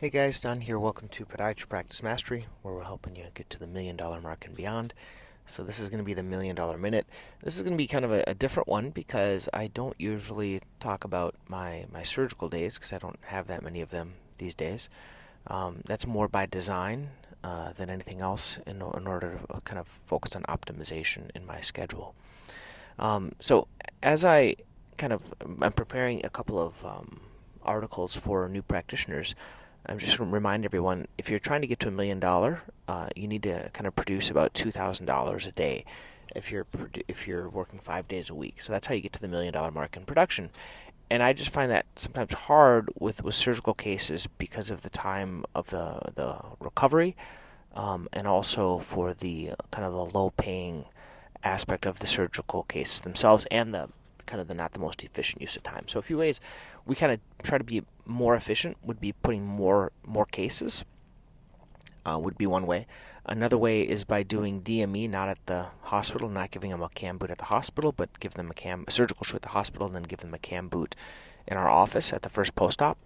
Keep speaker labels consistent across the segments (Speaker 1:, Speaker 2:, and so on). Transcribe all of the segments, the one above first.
Speaker 1: Hey guys, Don here. Welcome to Podiatry Practice Mastery, where we're helping you get to the $1 million mark and beyond. So this is going to be the $1 million minute. This is going to be kind of a different one because I don't usually talk about my surgical days because I don't have that many of them these days. That's more by design than anything else in order to kind of focus on optimization in my schedule. So as I'm preparing a couple of articles for new practitioners, I'm just going to remind everyone, if you're trying to get to $1 million, you need to kind of produce about $2,000 a day if you're working 5 days a week. So that's how you get to the $1 million mark in production. And I just find that sometimes hard with surgical cases because of the time of the recovery, and also for the kind of the low-paying aspect of the surgical cases themselves, and the kind of the not the most efficient use of time. So a few ways we kind of try to be more efficient would be putting more cases, would be one way. Another way is by doing DME not at the hospital, not giving them a cam boot at the hospital, but give them a surgical shoe at the hospital, and then give them a cam boot in our office at the first post-op.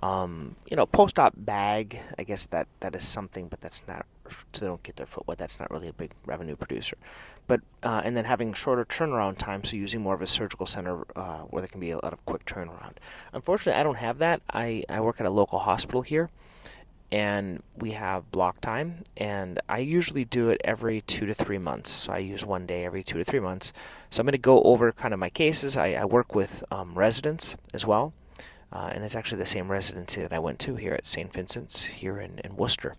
Speaker 1: Post-op bag, I guess that is something, but that's not, so they don't get their foot wet. That's not really a big revenue producer. But and then having shorter turnaround time, so using more of a surgical center where there can be a lot of quick turnaround. Unfortunately, I don't have that. I work at a local hospital here, and we have block time, and I usually do it every 2 to 3 months. So I use one day every 2 to 3 months. So I'm going to go over kind of my cases. I work with residents as well. And it's actually the same residency that I went to here at St. Vincent's here in Worcester.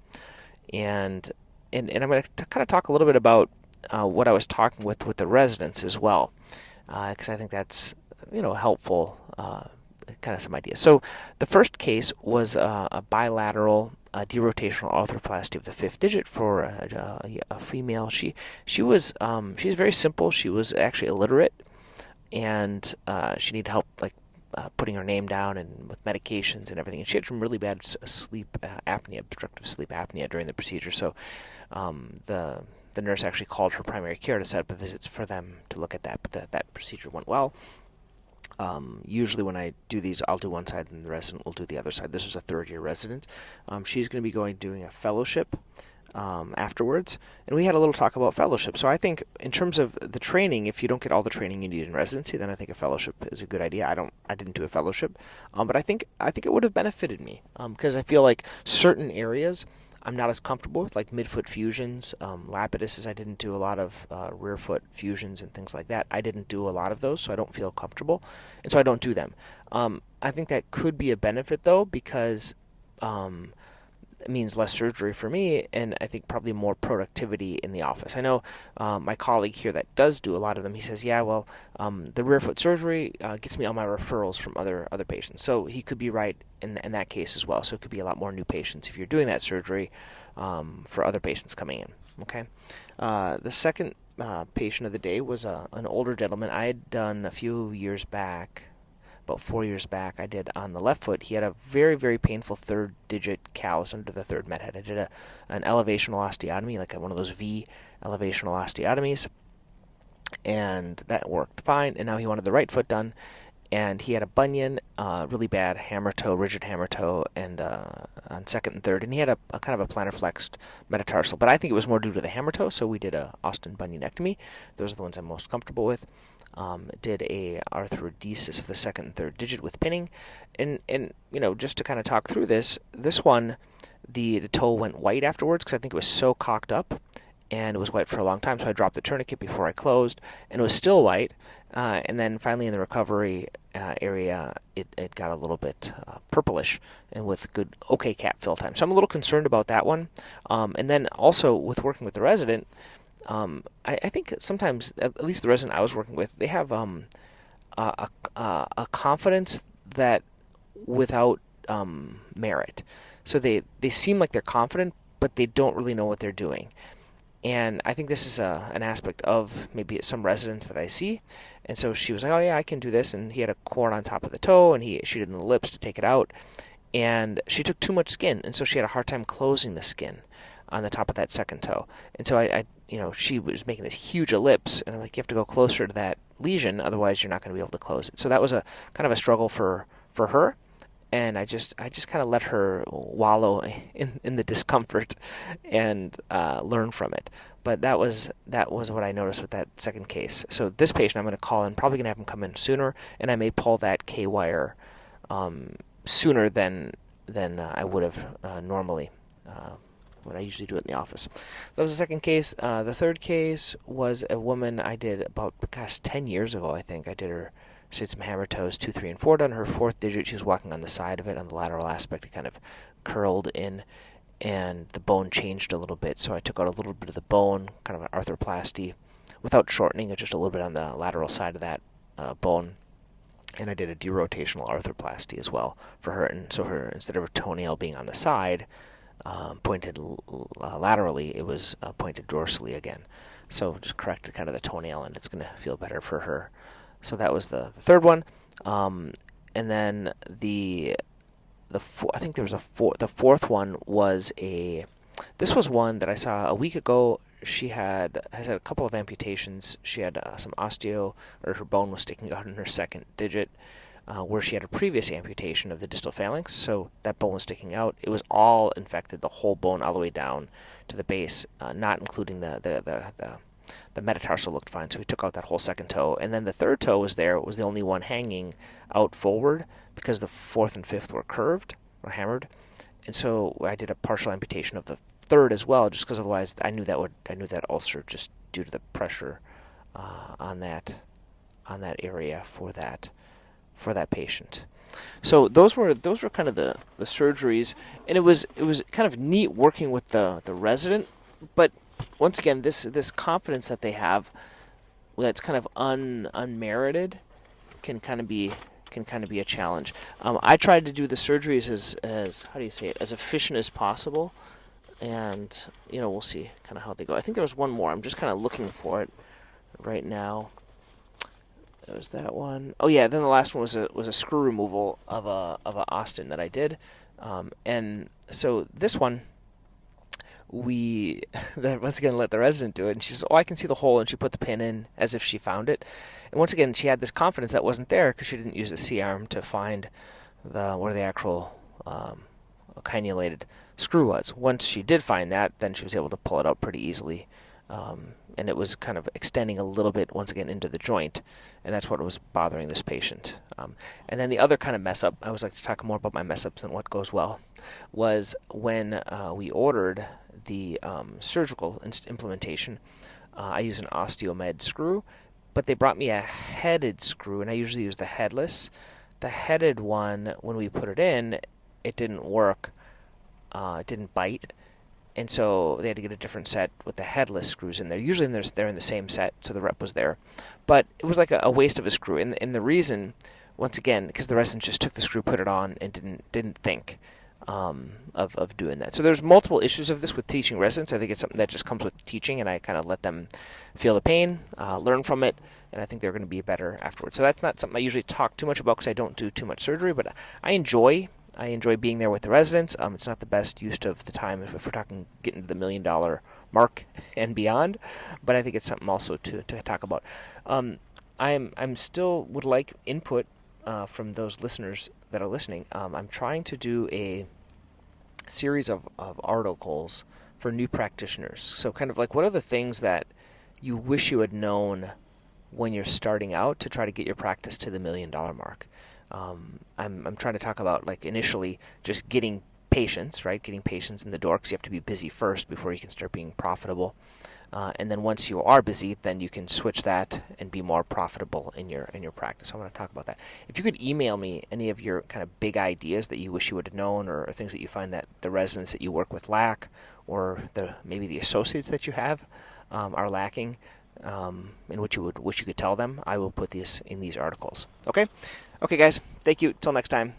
Speaker 1: And I'm going to kind of talk a little bit about what I was talking with the residents as well, because I think that's helpful, kind of some ideas. So the first case was a bilateral derotational arthroplasty of the fifth digit for a female. She's very simple. She was actually illiterate, and she needed help putting her name down and with medications and everything. And she had some really bad sleep apnea, obstructive sleep apnea during the procedure. So the nurse actually called her primary care to set up a visit for them to look at that. But that procedure went well. Usually when I do these, I'll do one side and the resident will do the other side. This is a third-year resident. She's going to be doing a fellowship afterwards, and we had a little talk about fellowship. So I think in terms of the training, if you don't get all the training you need in residency, then I think a fellowship is a good idea. I didn't do a fellowship, but I think it would have benefited me because I feel like certain areas I'm not as comfortable with, like midfoot fusions, lapiduses. I didn't do a lot of rear foot fusions and things like that. I didn't do a lot of those, so I don't feel comfortable, and so I don't do them. I think that could be a benefit though, because it means less surgery for me, and I think probably more productivity in the office. I know my colleague here that does do a lot of them, he says, the rear foot surgery gets me all my referrals from other patients. So he could be right in that case as well. So it could be a lot more new patients if you're doing that surgery for other patients coming in. Okay. The second patient of the day was an older gentleman I had done a few years back. About 4 years back, I did on the left foot. He had a very, very painful third digit callus under the third med head. I did an elevational osteotomy, like one of those V elevational osteotomies, and that worked fine. And now he wanted the right foot done, and he had a bunion, really bad hammer toe, rigid hammer toe, and on second and third, and he had a kind of a plantar flexed metatarsal. But I think it was more due to the hammer toe, so we did a Austin bunionectomy. Those are the ones I'm most comfortable with. Did a arthrodesis of the second and third digit with pinning, and just to kind of talk through this one, the toe went white afterwards because I think it was so cocked up, and it was white for a long time. So I dropped the tourniquet before I closed, and it was still white. And then finally in the recovery area, it got a little bit purplish, and with good cap fill time. So I'm a little concerned about that one. And then also with working with the resident. I think sometimes, at least the resident I was working with, they have a confidence that without merit. So they seem like they're confident, but they don't really know what they're doing. And I think this is an aspect of maybe some residents that I see. And so she was like, oh yeah, I can do this. And he had a cord on top of the toe, and she did an ellipse to take it out. And she took too much skin, and so she had a hard time closing the skin on the top of that second toe. And so she was making this huge ellipse, and I'm like, you have to go closer to that lesion, otherwise you're not going to be able to close it. So that was a kind of a struggle for her. and I just kind of let her wallow in the discomfort and learn from it. But that was what I noticed with that second case. So this patient I'm going to call in, probably going to have him come in sooner, and I may pull that K-wire sooner than I would have normally. When I usually do it in the office. That was the second case. The third case was a woman I did about, 10 years ago, I think. She had some hammer toes, 2, 3, and 4 done. Her fourth digit, she was walking on the side of it, on the lateral aspect. It kind of curled in, and the bone changed a little bit. So I took out a little bit of the bone, kind of an arthroplasty, without shortening it, just a little bit on the lateral side of that bone. And I did a derotational arthroplasty as well for her. And so instead of her toenail being on the side, pointed laterally, it was pointed dorsally again. So just corrected kind of the toenail, and it's going to feel better for her. So that was the third one. And then I think there was the fourth one was this was one that I saw a week ago. She has had a couple of amputations. She had some her bone was sticking out in her second digit. Where she had a previous amputation of the distal phalanx, so that bone was sticking out. It was all infected, the whole bone all the way down to the base, not including the metatarsal looked fine, so we took out that whole second toe. And then the third toe was there. It was the only one hanging out forward because the fourth and fifth were curved or hammered. And so I did a partial amputation of the third as well, just because otherwise I knew that ulcer just due to the pressure on that area for that patient. So those were kind of the surgeries, and it was kind of neat working with the resident. But once again, this confidence that they have, that's kind of unmerited, can kind of be a challenge. I tried to do the surgeries as how do you say it, as efficient as possible, and we'll see kind of how they go. I think there was one more. I'm just kind of looking for it right now. There was that one. Oh yeah, then the last one was a screw removal of a Austin that I did, and so this one once again let the resident do it, and she says, "Oh, I can see the hole," and she put the pin in as if she found it. And once again, she had this confidence that wasn't there because she didn't use the C-arm to find where the actual cannulated screw was. Once she did find that, then she was able to pull it out pretty easily. And it was kind of extending a little bit, once again, into the joint, and that's what was bothering this patient. And then the other kind of mess-up, I always like to talk more about my mess-ups than what goes well, was when we ordered the surgical implementation. I used an osteomed screw, but they brought me a headed screw, and I usually use the headless. The headed one, when we put it in, it didn't work. It didn't bite. And so they had to get a different set with the headless screws in there. Usually they're in the same set, so the rep was there. But it was like a waste of a screw. And the reason, once again, because the resident just took the screw, put it on, and didn't think of doing that. So there's multiple issues of this with teaching residents. I think it's something that just comes with teaching, and I kind of let them feel the pain, learn from it, and I think they're going to be better afterwards. So that's not something I usually talk too much about because I don't do too much surgery, but I enjoy being there with the residents. It's not the best use of the time if we're talking getting to the $1 million mark and beyond, but I think it's something also to talk about. I'm still would like input from those listeners that are listening. I'm trying to do a series of articles for new practitioners. So kind of like, what are the things that you wish you had known when you're starting out to try to get your practice to the $1 million mark? I'm trying to talk about, like, initially just getting patients, right? Getting patients in the door, because you have to be busy first before you can start being profitable. And then once you are busy, then you can switch that and be more profitable in your practice. I want to talk about that. If you could email me any of your kind of big ideas that you wish you would have known, or things that you find that the residents that you work with lack, or maybe the associates that you have are lacking, and what you would wish you could tell them, I will put these in these articles. Okay? Okay, guys. Thank you. Till next time.